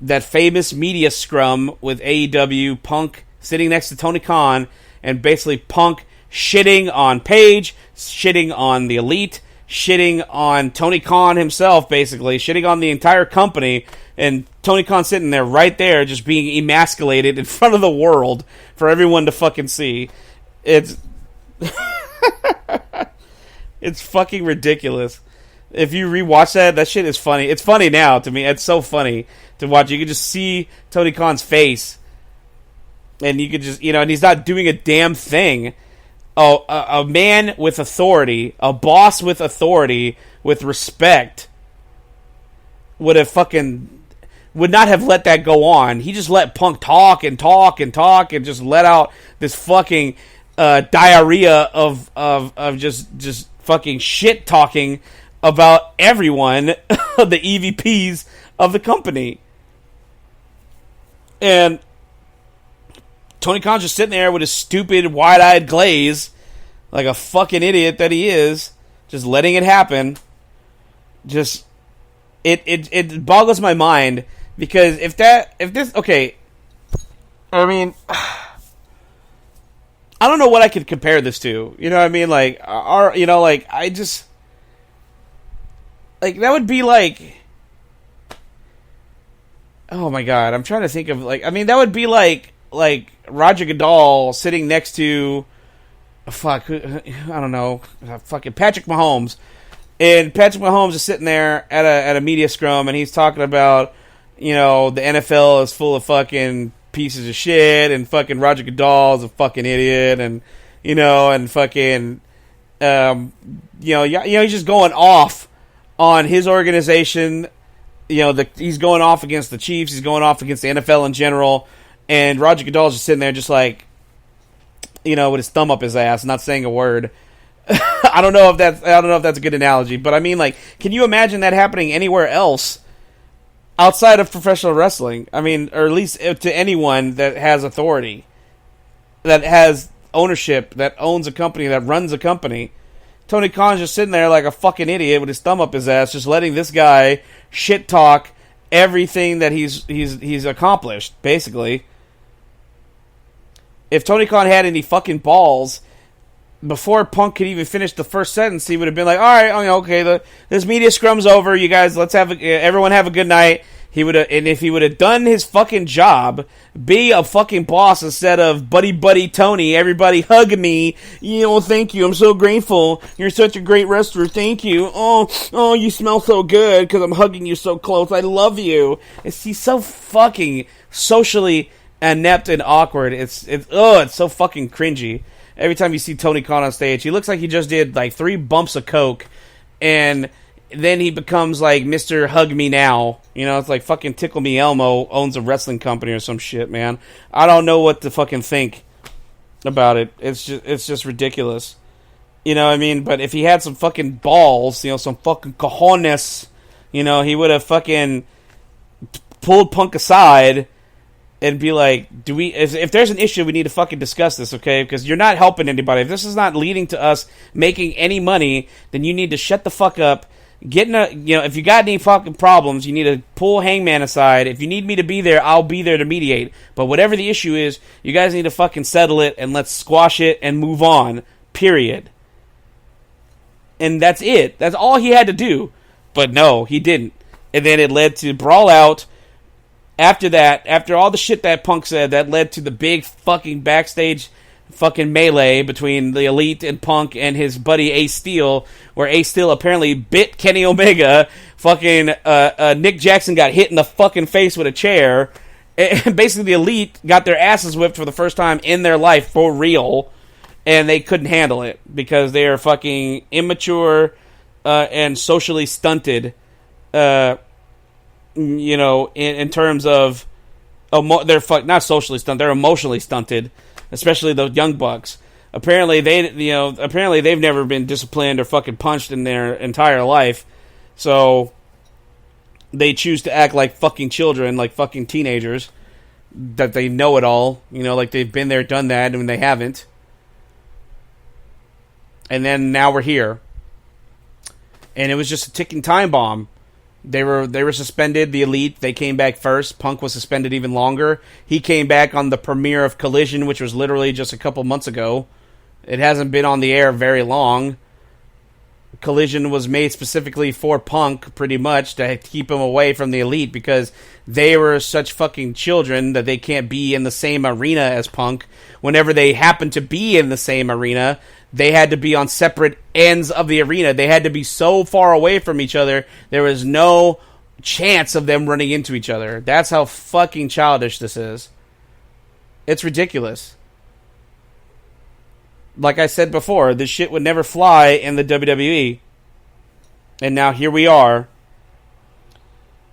that famous media scrum with AEW, Punk sitting next to Tony Khan, and basically Punk shitting on Page, shitting on the Elite, shitting on Tony Khan himself, basically, shitting on the entire company, and Tony Khan sitting there right there just being emasculated in front of the world for everyone to fucking see. It's it's fucking ridiculous. If you rewatch that shit is funny. It's funny now to me. It's so funny to watch. You can just see Tony Khan's face, and you could just, and he's not doing a damn thing. Oh, a man with authority, a boss with authority, with respect, would not have let that go on. He just let Punk talk and talk and talk and just let out this fucking diarrhea of just fucking shit talking about everyone, the EVPs of the company. And Tony Khan's just sitting there with his stupid, wide-eyed glaze, like a fucking idiot that he is, just letting it happen. Just, it boggles my mind, because okay, I mean, I don't know what I could compare this to. You know what I mean? Like, I just, like, that would be like, oh my god, I'm trying to think of like, I mean, that would be like Roger Goodell sitting next to, I don't know, fucking Patrick Mahomes, and Patrick Mahomes is sitting there at a media scrum, and he's talking about, the NFL is full of fucking pieces of shit, and fucking Roger Goodell is a fucking idiot, and and fucking, he's just going off on his organization. He's going off against the Chiefs. He's going off against the NFL in general. And Roger Goodell's just sitting there just like, with his thumb up his ass, not saying a word. I don't know if that's a good analogy, but I mean, like, can you imagine that happening anywhere else outside of professional wrestling? I mean, or at least to anyone that has authority, that has ownership, that owns a company, that runs a company. Tony Khan's just sitting there like a fucking idiot with his thumb up his ass, just letting this guy shit talk everything that he's accomplished, basically. If Tony Khan had any fucking balls, before Punk could even finish the first sentence, he would have been like, all right, okay, this media scrum's over, you guys, everyone have a good night. He would have, and if he would have done his fucking job, be a fucking boss instead of buddy Tony, everybody hug me, thank you, I'm so grateful, you're such a great wrestler, thank you, oh, you smell so good because I'm hugging you so close, I love you. He's so fucking socially inept and awkward. It's so fucking cringy. Every time you see Tony Khan on stage, he looks like he just did like 3 bumps of coke, and then he becomes like Mr. Hug Me Now. It's like fucking Tickle Me Elmo owns a wrestling company or some shit, man. I don't know what to fucking think about it. It's just ridiculous. You know what I mean? But if he had some fucking balls, some fucking cojones, he would have fucking pulled Punk aside and be like, if there's an issue, we need to fucking discuss this, okay? Because you're not helping anybody. If this is not leading to us making any money, then you need to shut the fuck up. If you got any fucking problems, you need to pull Hangman aside. If you need me to be there, I'll be there to mediate. But whatever the issue is, you guys need to fucking settle it and let's squash it and move on. Period. And that's it. That's all he had to do. But no, he didn't. And then it led to Brawl Out. After that, after all the shit that Punk said, that led to the big fucking backstage fucking melee between the Elite and Punk and his buddy Ace Steel, where Ace Steel apparently bit Kenny Omega. Fucking Nick Jackson got hit in the fucking face with a chair. And basically the Elite got their asses whipped for the first time in their life, for real. And they couldn't handle it because they are fucking immature and socially stunted. In terms of, they're not socially stunted, they're emotionally stunted, especially the Young Bucks. Apparently they've never been disciplined or fucking punched in their entire life, so they choose to act like fucking children, like fucking teenagers, that they know it all, like they've been there, done that, and they haven't. And then now we're here, and it was just a ticking time bomb. They were suspended, the Elite. They came back first. Punk was suspended even longer. He came back on the premiere of Collision, which was literally just a couple months ago. It hasn't been on the air very long. Collision was made specifically for Punk, pretty much, to keep him away from the Elite, because they were such fucking children that they can't be in the same arena as Punk. Whenever they happen to be in the same arena, they had to be on separate ends of the arena. They had to be so far away from each other, there was no chance of them running into each other. That's how fucking childish this is. It's ridiculous. Like I said before, this shit would never fly in the WWE. And now here we are.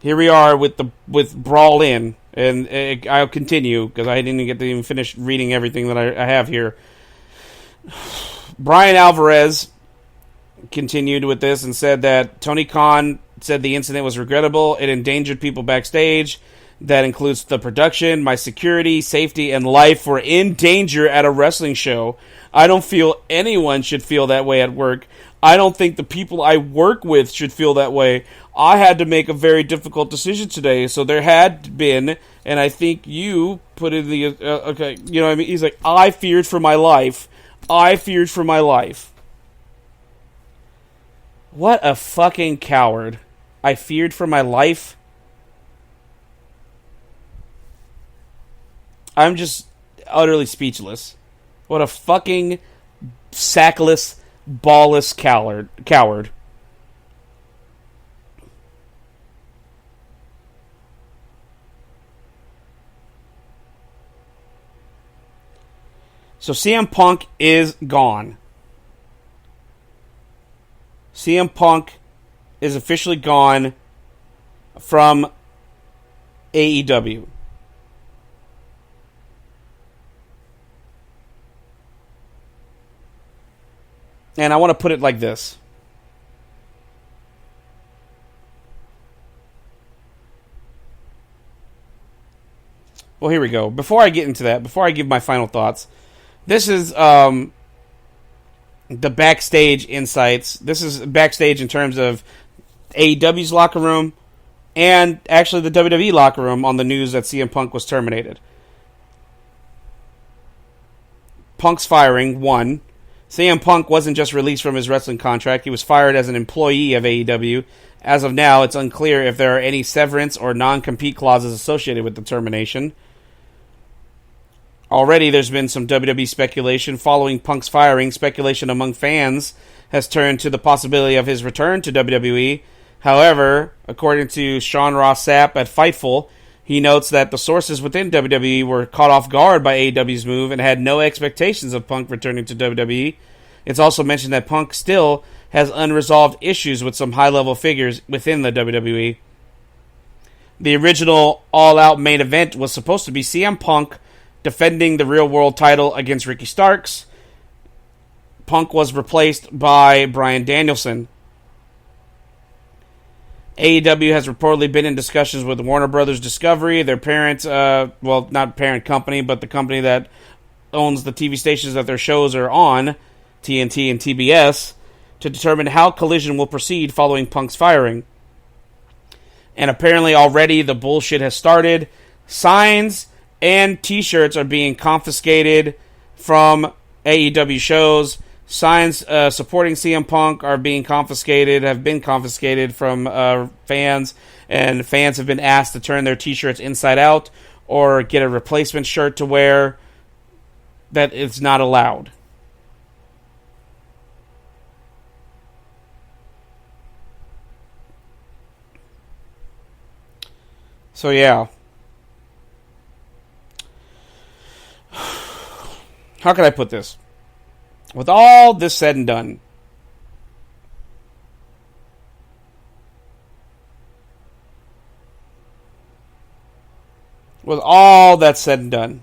Here we are with Brawl In. And I'll continue, because I didn't get to even finish reading everything that I have here. Brian Alvarez continued with this and said that Tony Khan said the incident was regrettable. It endangered people backstage. That includes the production. My security, safety, and life were in danger at a wrestling show. I don't feel anyone should feel that way at work. I don't think the people I work with should feel that way. I had to make a very difficult decision today, so there had been, and I think you put in the, okay, you know what I mean? He's like, I feared for my life. I feared for my life. What a fucking coward. I feared for my life. I'm just utterly speechless. What a fucking sackless, ballless coward. So CM Punk is gone. CM Punk is officially gone from AEW. And I want to put it like this. Well, here we go. Before I get into that, before I give my final thoughts, this is the backstage insights. This is backstage in terms of AEW's locker room and actually the WWE locker room on the news that CM Punk was terminated. Punk's firing, 1. CM Punk wasn't just released from his wrestling contract. He was fired as an employee of AEW. As of now, it's unclear if there are any severance or non-compete clauses associated with the termination. Already, there's been some WWE speculation following Punk's firing. Speculation among fans has turned to the possibility of his return to WWE. However, according to Sean Ross Sapp at Fightful, he notes that the sources within WWE were caught off guard by AEW's move and had no expectations of Punk returning to WWE. It's also mentioned that Punk still has unresolved issues with some high-level figures within the WWE. The original all-out main event was supposed to be CM Punk defending the Real World title against Ricky Starks. Punk was replaced by Bryan Danielson. AEW has reportedly been in discussions with Warner Brothers Discovery, their parent, not parent company, but the company that owns the TV stations that their shows are on, TNT and TBS, to determine how Collision will proceed following Punk's firing. And apparently already the bullshit has started. Signs and t-shirts are being confiscated from AEW shows. Signs supporting CM Punk are being confiscated, have been confiscated from fans, and fans have been asked to turn their t-shirts inside out or get a replacement shirt to wear. That it's not allowed. So yeah. How can I put this? With all this said and done, with all that said and done,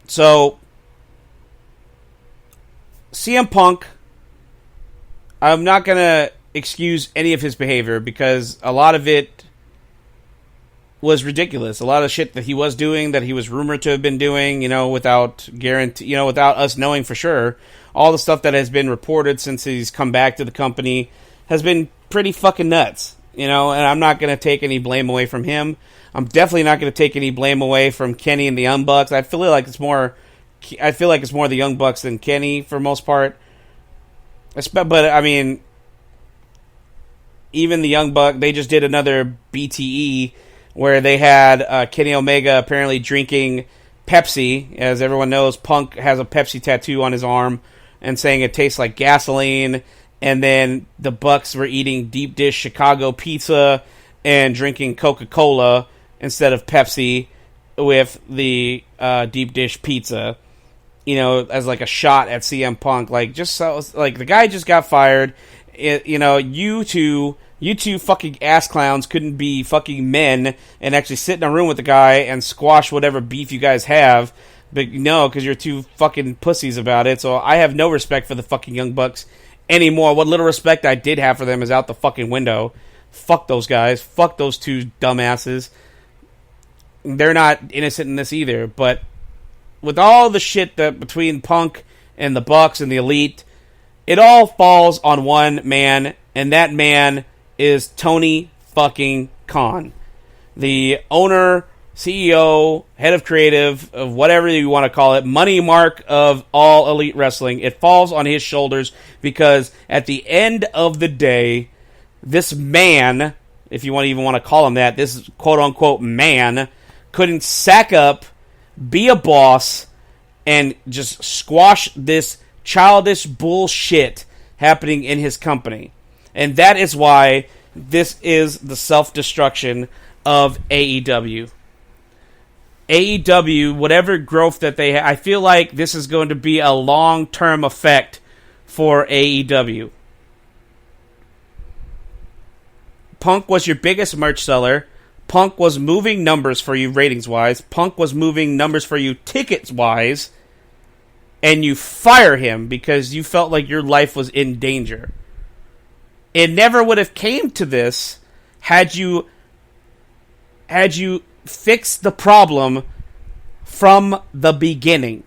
so CM Punk, I'm not going to excuse any of his behavior because a lot of it was ridiculous. A lot of shit that he was doing, that he was rumored to have been doing, without guarantee, without us knowing for sure. All the stuff that has been reported since he's come back to the company has been pretty fucking nuts, and I'm not going to take any blame away from him. I'm definitely not going to take any blame away from Kenny and the Young Bucks. I feel like it's more the Young Bucks than Kenny for most part. But I mean, even the Young Buck, they just did another BTE where they had Kenny Omega apparently drinking Pepsi. As everyone knows, Punk has a Pepsi tattoo on his arm and saying it tastes like gasoline. And then the Bucks were eating deep dish Chicago pizza and drinking Coca-Cola instead of Pepsi with the deep dish pizza, as like a shot at CM Punk. The guy just got fired. You two fucking ass clowns couldn't be fucking men and actually sit in a room with the guy and squash whatever beef you guys have. But no, because you're two fucking pussies about it. So I have no respect for the fucking Young Bucks anymore. What little respect I did have for them is out the fucking window. Fuck those guys. Fuck those two dumbasses. They're not innocent in this either. But with all the shit that between Punk and the Bucks and the Elite, it all falls on one man, and that man is Tony fucking Khan. The owner, CEO, head of creative, of whatever you want to call it, money mark of all Elite Wrestling. It falls on his shoulders because at the end of the day, this man, if you even want to call him that, this quote-unquote man, couldn't sack up, be a boss, and just squash this childish bullshit happening in his company. And that is why this is the self-destruction of AEW. AEW, whatever growth that they have, I feel like this is going to be a long-term effect for AEW. Punk was your biggest merch seller. Punk was moving numbers for you ratings-wise. Punk was moving numbers for you tickets-wise. And you fire him because you felt like your life was in danger. It never would have came to this had you fixed the problem from the beginning.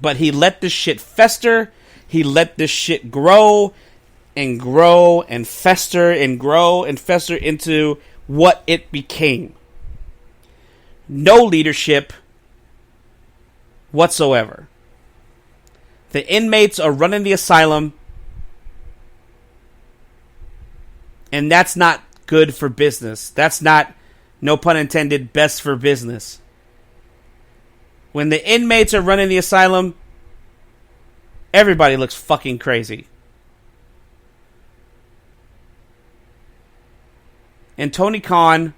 But he let this shit fester. He let this shit grow and grow and fester and grow and fester into what it became. No leadership whatsoever. The inmates are running the asylum, and that's not good for business. That's not, no pun intended, best for business. When the inmates are running the asylum, everybody looks fucking crazy. And Tony Khan,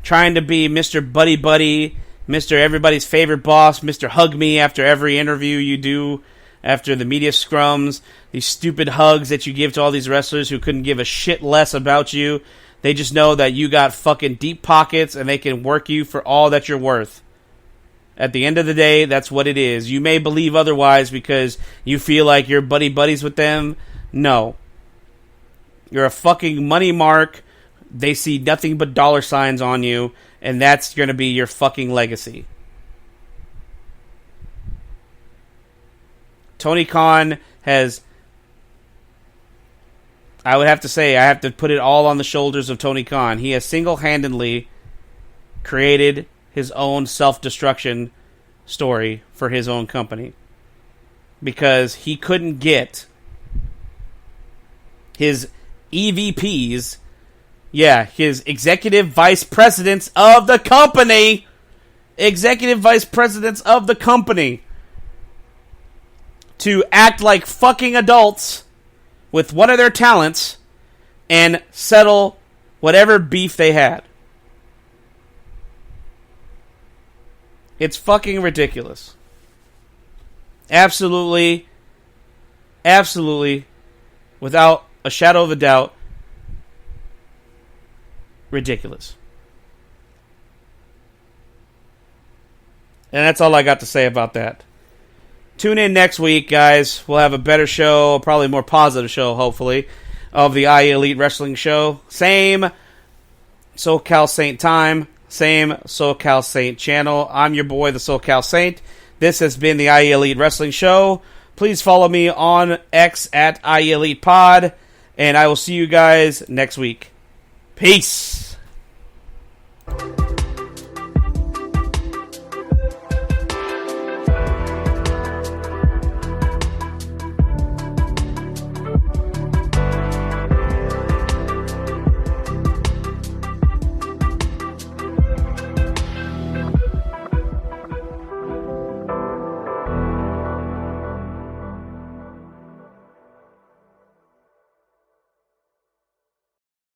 trying to be Mr. Buddy Buddy, Mr. Everybody's favorite boss, Mr. Hug Me after every interview you do, after the media scrums, these stupid hugs that you give to all these wrestlers who couldn't give a shit less about you. They just know that you got fucking deep pockets and they can work you for all that you're worth. At the end of the day, that's what it is. You may believe otherwise because you feel like you're buddy buddies with them. No. You're a fucking money mark. They see nothing but dollar signs on you, and that's going to be your fucking legacy. Tony Khan has, I would have to say, I have to put it all on the shoulders of Tony Khan. He has single-handedly created his own self-destruction story for his own company. Because he couldn't get his EVPs, his executive vice presidents of the company, to act like fucking adults with one of their talents and settle whatever beef they had. It's fucking ridiculous. Absolutely, without a shadow of a doubt, ridiculous. And that's all I got to say about that. Tune in next week, guys. We'll have a better show, probably a more positive show, hopefully, of the IE Elite Wrestling Show. Same SoCal Saint time, same SoCal Saint channel. I'm your boy, the SoCal Saint. This has been the IE Elite Wrestling Show. Please follow me on X at IE Elite Pod, and I will see you guys next week. Peace.